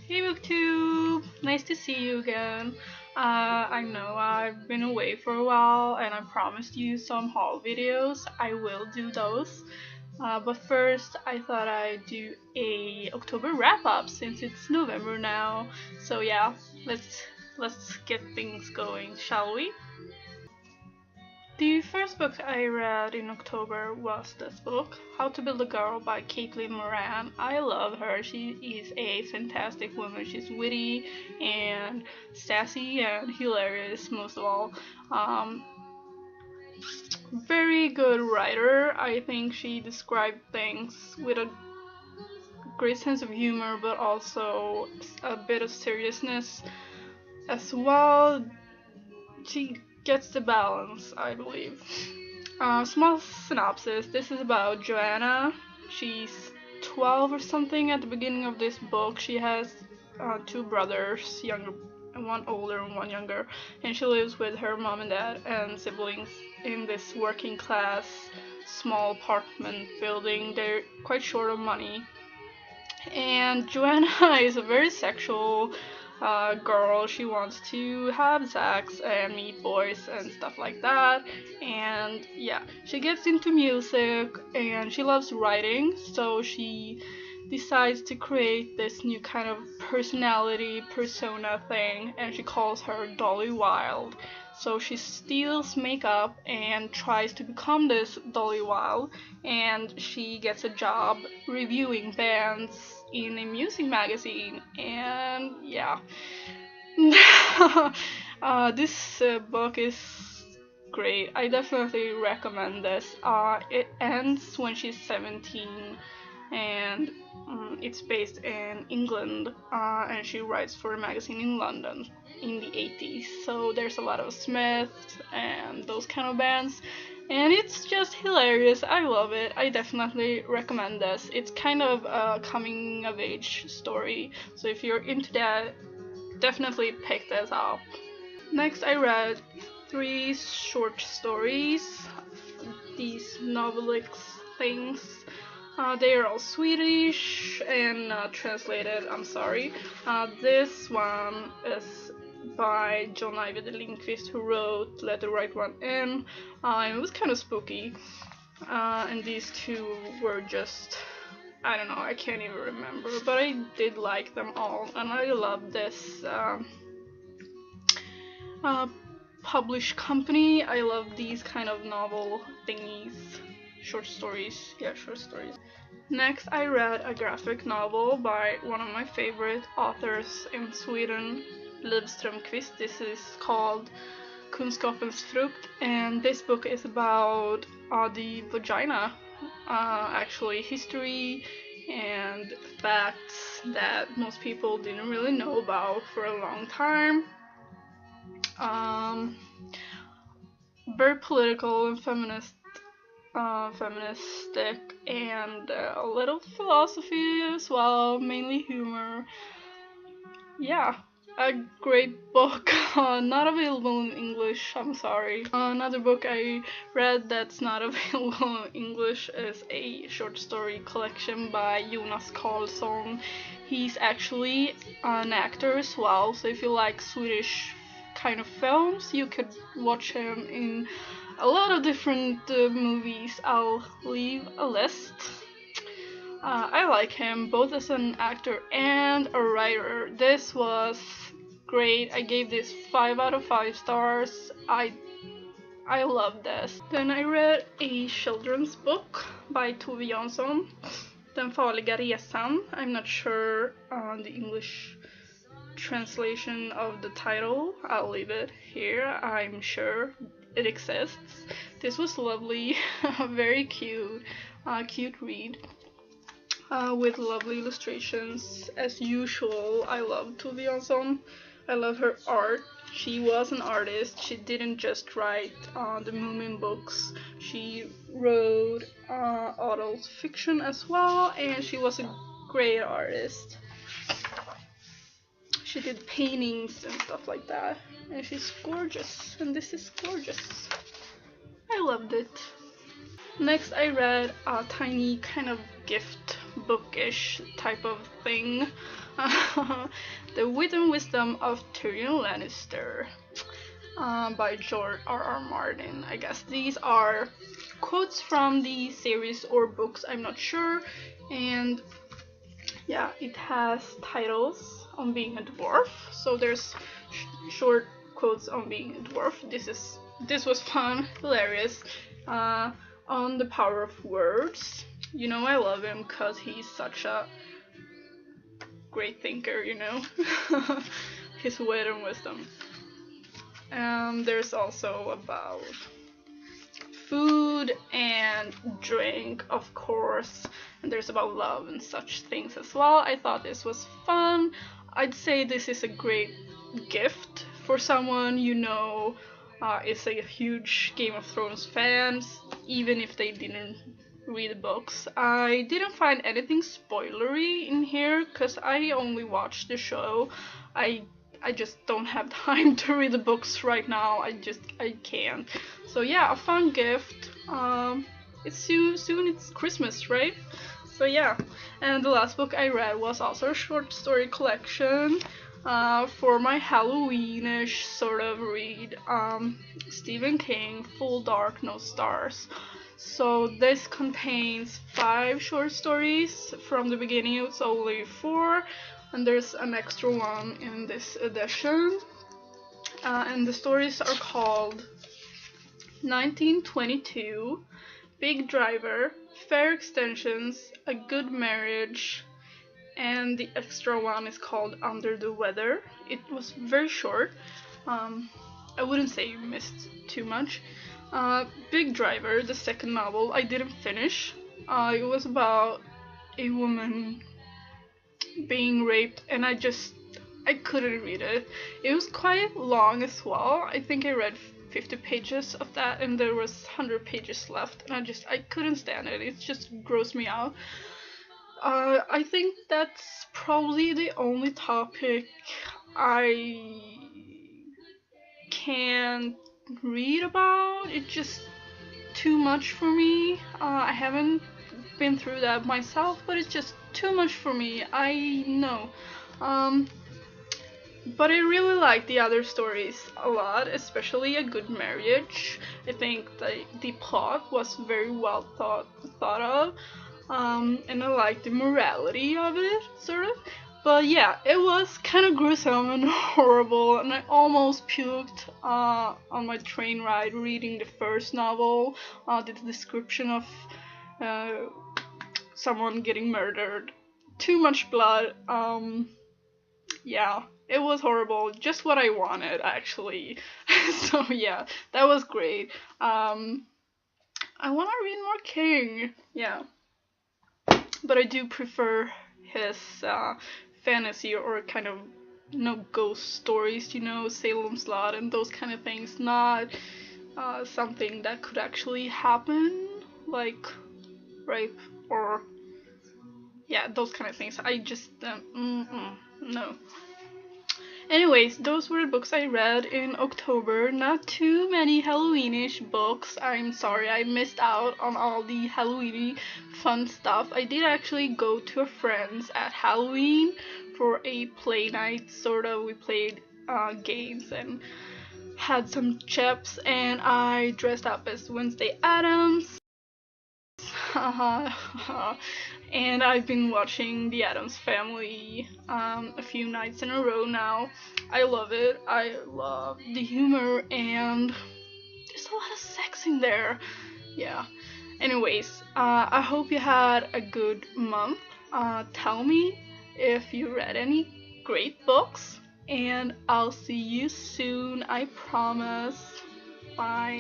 Hey BookTube! Nice to see you again. I know I've been away for a while and I promised you some haul videos. I will do those. But first I thought I'd do a October wrap up since it's November now. So yeah, let's get things going, shall we? The first book I read in October was this book, How to Build a Girl by Caitlin Moran. I love her. She is a fantastic woman. She's witty and sassy and hilarious most of all. Very good writer. I think she described things with a great sense of humor but also a bit of seriousness as well. She gets the balance, I believe. Small synopsis. This is about Joanna. She's 12 or something at the beginning of this book. She has two brothers, younger, one older and one younger, and she lives with her mom and dad and siblings in this working class small apartment building. They're quite short of money. And Joanna is a very sexual girl. She wants to have sex and meet boys and stuff like that. And yeah, she gets into music and she loves writing, so she decides to create this new kind of personality persona thing, and she calls her Dolly Wilde. So she steals makeup and tries to become this Dolly Wilde, and she gets a job reviewing bands in a music magazine. And yeah, this book is great. I definitely recommend this. It ends when she's 17, and it's based in England, and she writes for a magazine in London in the 80s. So there's a lot of Smith and those kind of bands, and it's just hilarious. I love it. I definitely recommend this. It's kind of a coming of age story, so if you're into that, definitely pick this up. Next I read 3 short stories, these novelix things. They are all Swedish and translated, I'm sorry. This one is by John Ajvide Lindqvist, who wrote Let the Right One In. It was kind of spooky. And these two were just, I don't know, I can't even remember, but I did like them all, and I love this published company. I love these kind of novel thingies. Short stories. Next I read a graphic novel by one of my favorite authors in Sweden, Liv Strömquist. This is called Kunskapens frukt, and this book is about the vagina, actually history and facts that most people didn't really know about for a long time. Very political and feministic, and a little philosophy as well, mainly humor. Yeah, a great book. Not available in English, I'm sorry. Another book I read that's not available in English is a short story collection by Jonas Karlsson. He's actually an actor as well, so if you like Swedish kind of films, you could watch him in a lot of different movies. I'll leave a list. I like him both as an actor and a writer. This was great. I gave this 5 out of 5 stars. I love this. Then I read a children's book by Tove Jansson, Den farliga resan. I'm not sure on the English translation of the title. I'll leave it here. I'm sure it exists. This was lovely. Very cute read, with lovely illustrations as usual. I love Tove Jansson. I love her art. She was an artist. She didn't just write the Moomin books. She wrote adult fiction as well, and she was a great artist. She did paintings and stuff like that, and she's gorgeous, and this is gorgeous. I loved it. Next I read a tiny kind of gift bookish type of thing. The Wit and Wisdom of Tyrion Lannister, by George R.R. Martin. I guess these are quotes from the series or books, I'm not sure. And yeah, it has titles on being a dwarf. So there's short quotes on being a dwarf. This was fun, hilarious. On the power of words. You know, I love him because he's such a great thinker, you know. His wit and wisdom. There's also about food and drink, of course, and there's about love and such things as well. I thought this was fun. I'd say this is a great gift for someone you know is a huge Game of Thrones fan, even if they didn't read the books. I didn't find anything spoilery in here because I only watched the show. I just don't have time to read the books right now. I can't. So yeah, a fun gift. It's soon it's Christmas, right? So yeah. And the last book I read was also a short story collection for my Halloweenish sort of read. Stephen King, Full Dark, No Stars. So this contains 5 short stories. From the beginning it's only 4. And there's an extra one in this edition. And the stories are called 1922, Big Driver, Fair Extensions, A Good Marriage, and the extra one is called Under the Weather. It was very short. I wouldn't say you missed too much. Big Driver, the second novel, I didn't finish. It was about a woman being raped, and I couldn't read it. It was quite long as well. I think I read 50 pages of that, and there was 100 pages left, and I couldn't stand it. It just grossed me out. I think that's probably the only topic I can't read about. It's just too much for me. I haven't been through that myself, but it's just too much for me. I know. But I really like the other stories a lot, especially A Good Marriage. I think the plot was very well thought of, and I like the morality of it, sort of. But yeah, it was kind of gruesome and horrible, and I almost puked on my train ride reading the first novel. The description of someone getting murdered, too much blood. Yeah, it was horrible. Just what I wanted, actually. So yeah, that was great. I want to read more King. Yeah, but I do prefer his fantasy or kind of ghost stories. You know, Salem's Lot and those kind of things. Not something that could actually happen, like rape or yeah, those kind of things. I just no. Anyways, those were the books I read in October. Not too many Halloweenish books. I'm sorry, I missed out on all the Halloweeny fun stuff. I did actually go to a friend's at Halloween for a play night, sort of. We played games and had some chips, and I dressed up as Wednesday Addams. And I've been watching The Addams Family a few nights in a row now. I love it. I love the humor, and there's a lot of sex in there. Yeah. Anyways, I hope you had a good month. Tell me if you read any great books, and I'll see you soon, I promise. Bye.